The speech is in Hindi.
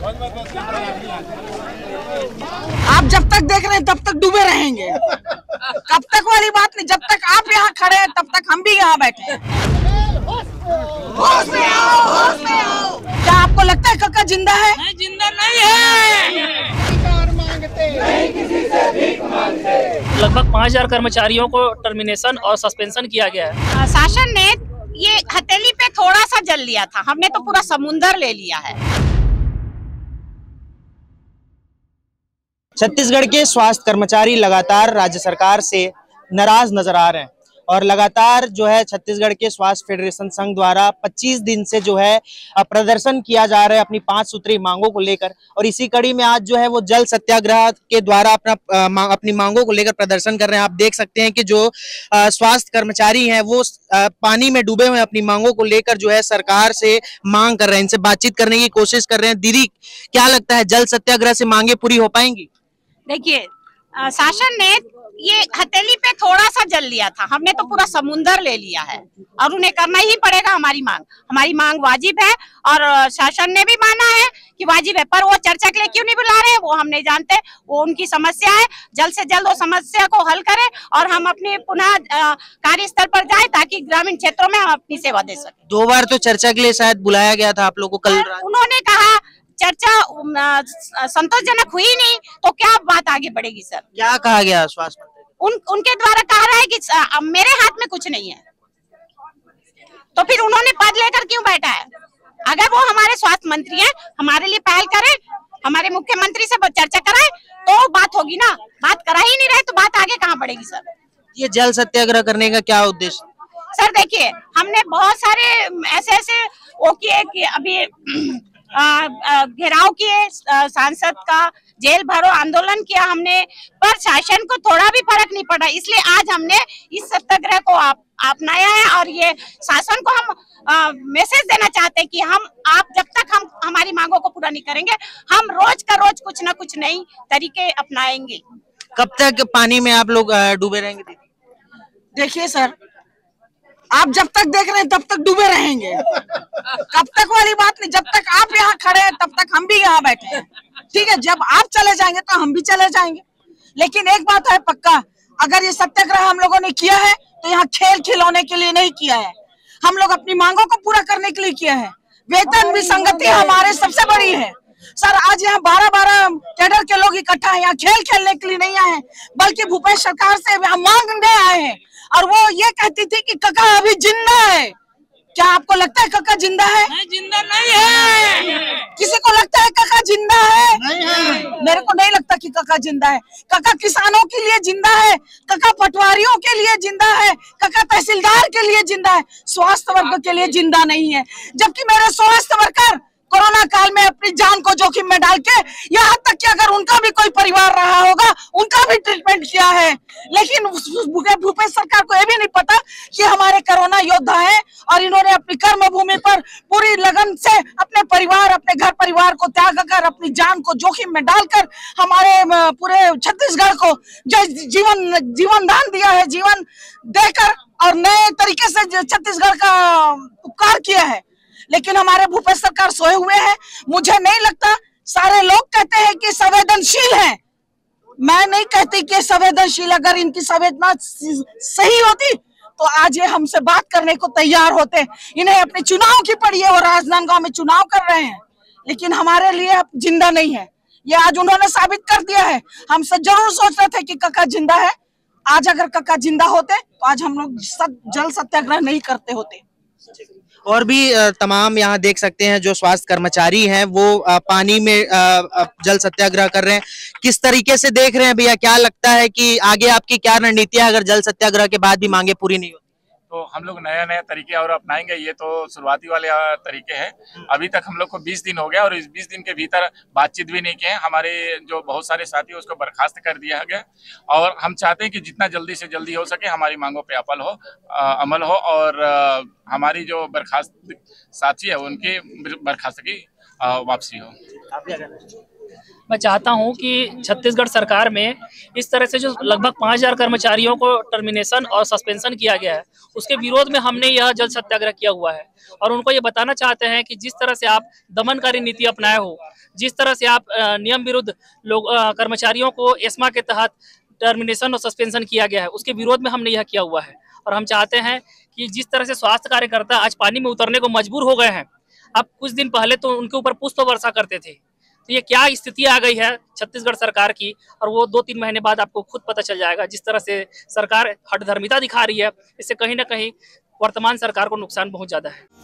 आप जब तक देख रहे हैं तब तक डूबे रहेंगे। कब तक वाली बात नहीं, जब तक आप यहाँ खड़े हैं तब तक हम भी यहाँ बैठे हैं। होश में आओ, होश में आओ। क्या आपको लगता है कक्का जिंदा है? नहीं, जिंदा नहीं है। नहीं किसी से भीख मांगते। लगभग 5000 कर्मचारियों को टर्मिनेशन और सस्पेंशन किया गया है। शासन ने ये हथेली पे थोड़ा सा जल लिया था, हमने तो पूरा समुंदर ले लिया है। छत्तीसगढ़ के स्वास्थ्य कर्मचारी लगातार राज्य सरकार से नाराज नजर आ रहे हैं और लगातार जो है छत्तीसगढ़ के स्वास्थ्य फेडरेशन संघ द्वारा 25 दिन से जो है प्रदर्शन किया जा रहा है अपनी 5 सूत्री मांगों को लेकर। और इसी कड़ी में आज जो है वो जल सत्याग्रह के द्वारा अपनी मांगों को लेकर प्रदर्शन कर रहे हैं। आप देख सकते हैं कि जो स्वास्थ्य कर्मचारी हैं वो पानी में डूबे हुए अपनी मांगों को लेकर जो है सरकार से मांग कर रहे हैं, इनसे बातचीत करने की कोशिश कर रहे हैं। दीदी, क्या लगता है जल सत्याग्रह से मांगे पूरी हो पाएंगी? देखिए, शासन ने ये हथेली पे थोड़ा सा जल लिया था, हमने तो पूरा समुंदर ले लिया है और उन्हें करना ही पड़ेगा। हमारी मांग वाजिब है और शासन ने भी माना है कि वाजिब है, पर वो चर्चा के लिए क्यों नहीं बुला रहे हैं वो हम नहीं जानते। वो उनकी समस्या है, जल्द से जल्द वो समस्या को हल करें और हम अपने पुनः कार्यस्थल पर जाए ताकि ग्रामीण क्षेत्रों में हम अपनी सेवा दे सके। 2 बार तो चर्चा के लिए शायद बुलाया गया था आप लोगों को, कल उन्होंने कहा चर्चा संतोषजनक हुई नहीं तो क्या बात आगे बढ़ेगी? सर, क्या कहा गया स्वास्थ्य मंत्री? उनके द्वारा कहा रहा है कि मेरे हाथ में कुछ नहीं है, तो फिर उन्होंने पद लेकर क्यों बैठा है? अगर वो हमारे स्वास्थ्य मंत्री हैं, हमारे लिए पहल करें, हमारे मुख्यमंत्री से चर्चा कराएं तो बात होगी ना। बात करा ही नहीं रहे तो बात आगे कहाँ बढ़ेगी? सर, ये जल सत्याग्रह करने का क्या उद्देश्य? सर देखिए, हमने बहुत सारे ऐसे वो किए कि अभी घेराव किए, सांसद का जेल भरो आंदोलन किया हमने, पर शासन को थोड़ा भी फर्क नहीं पड़ा। इसलिए आज हमने इस सत्याग्रह को अपनाया है और ये शासन को हम मैसेज देना चाहते हैं कि आप जब तक हम हमारी मांगों को पूरा नहीं करेंगे, हम रोज का रोज कुछ ना कुछ नई तरीके अपनाएंगे। कब तक पानी में आप लोग डूबे रहेंगे? देखिए सर, आप जब तक देख रहे हैं तब तक डूबे रहेंगे। कब तक वाली बात नहीं, जब तक आप यहाँ खड़े हैं तब तक हम भी यहाँ बैठे हैं। ठीक है, जब आप चले जाएंगे तो हम भी चले जाएंगे। लेकिन एक बात है पक्का, अगर ये सत्याग्रह हम लोगों ने किया है तो यहाँ खेल खिलौने के लिए नहीं किया है, हम लोग अपनी मांगों को पूरा करने के लिए किया है। वेतन विसंगति हमारे सबसे बड़ी है। सर, आज यहाँ 12-12 कैडर के लोग इकट्ठा है, यहाँ खेल खेलने के लिए नहीं आए हैं, बल्कि भूपेश सरकार से हम मांगने आए हैं। और वो ये कहती थी कि कक्का अभी जिंदा है। क्या आपको लगता है कक्का जिंदा है? नहीं, जिंदा नहीं है। किसी को लगता है कक्का जिंदा है? नहीं है। मेरे को नहीं लगता कि कक्का जिंदा है। कक्का किसानों के लिए जिंदा है, कक्का पटवारियों के लिए जिंदा है, कक्का तहसीलदार के लिए जिंदा है, स्वास्थ्य वर्ग के लिए जिंदा नहीं है। जबकि मेरे स्वास्थ्य वर्कर कोरोना काल में अपनी जान को जोखिम में डाल के, यहाँ तक कि अगर उनका भी कोई परिवार रहा होगा उनका भी ट्रीटमेंट किया है। लेकिन भूपेश सरकार को ये भी नहीं पता कि हमारे कोरोना योद्धा हैं और इन्होंने अपनी कर्म भूमि पर पूरी लगन से अपने घर परिवार को त्याग कर अपनी जान को जोखिम में डालकर हमारे पूरे छत्तीसगढ़ को जीवन दान दिया है, जीवन देकर और नए तरीके से छत्तीसगढ़ का उपकार किया है। लेकिन हमारे भूपेश सरकार सोए हुए हैं। मुझे नहीं लगता, सारे लोग कहते हैं कि संवेदनशील है, मैं नहीं कहती कि संवेदनशील। अगर इनकी संवेदना सही होती तो आज ये हमसे बात करने को तैयार होते। इन्हें अपने चुनाव की पड़ी है, वो राजनांदगांव में चुनाव कर रहे हैं, लेकिन हमारे लिए अब जिंदा नहीं है। ये आज उन्होंने साबित कर दिया है। हम सब जरूर सोच रहे थे कि कक्का जिंदा है। आज अगर कक्का जिंदा होते तो आज हम लोग जल सत्याग्रह नहीं करते होते। और भी तमाम यहाँ देख सकते हैं जो स्वास्थ्य कर्मचारी हैं वो पानी में जल सत्याग्रह कर रहे हैं। किस तरीके से देख रहे हैं भैया, क्या लगता है कि आगे आपकी क्या रणनीति है अगर जल सत्याग्रह के बाद भी मांगे पूरी नहीं होती? तो हम लोग नया तरीके और अपनाएंगे। ये तो शुरुआती वाले तरीके हैं। अभी तक हम लोग को 20 दिन हो गया और इस 20 दिन के भीतर बातचीत भी नहीं किए। हमारे जो बहुत सारे साथी उसको बर्खास्त कर दिया गया और हम चाहते हैं कि जितना जल्दी से जल्दी हो सके हमारी मांगों पे अमल हो और हमारी जो बर्खास्त साथी है उनकी बर्खास्त की वापसी हो। मैं चाहता हूं कि छत्तीसगढ़ सरकार में इस तरह से जो लगभग 5000 कर्मचारियों को टर्मिनेशन और सस्पेंशन किया गया है, उसके विरोध में हमने यह जल सत्याग्रह किया हुआ है। और उनको ये बताना चाहते हैं कि जिस तरह से आप दमनकारी नीति अपनाए हो, जिस तरह से आप नियम विरुद्ध लोग कर्मचारियों को एस्मा के तहत टर्मिनेशन और सस्पेंशन किया गया है, उसके विरोध में हमने यह किया हुआ है। और हम चाहते हैं कि जिस तरह से स्वास्थ्य कार्यकर्ता आज पानी में उतरने को मजबूर हो गए हैं, अब कुछ दिन पहले तो उनके ऊपर पुष्प वर्षा करते थे, तो ये क्या स्थिति आ गई है छत्तीसगढ़ सरकार की, और वो 2-3 महीने बाद आपको खुद पता चल जाएगा। जिस तरह से सरकार हठधर्मिता दिखा रही है, इससे कहीं ना कहीं वर्तमान सरकार को नुकसान बहुत ज्यादा है।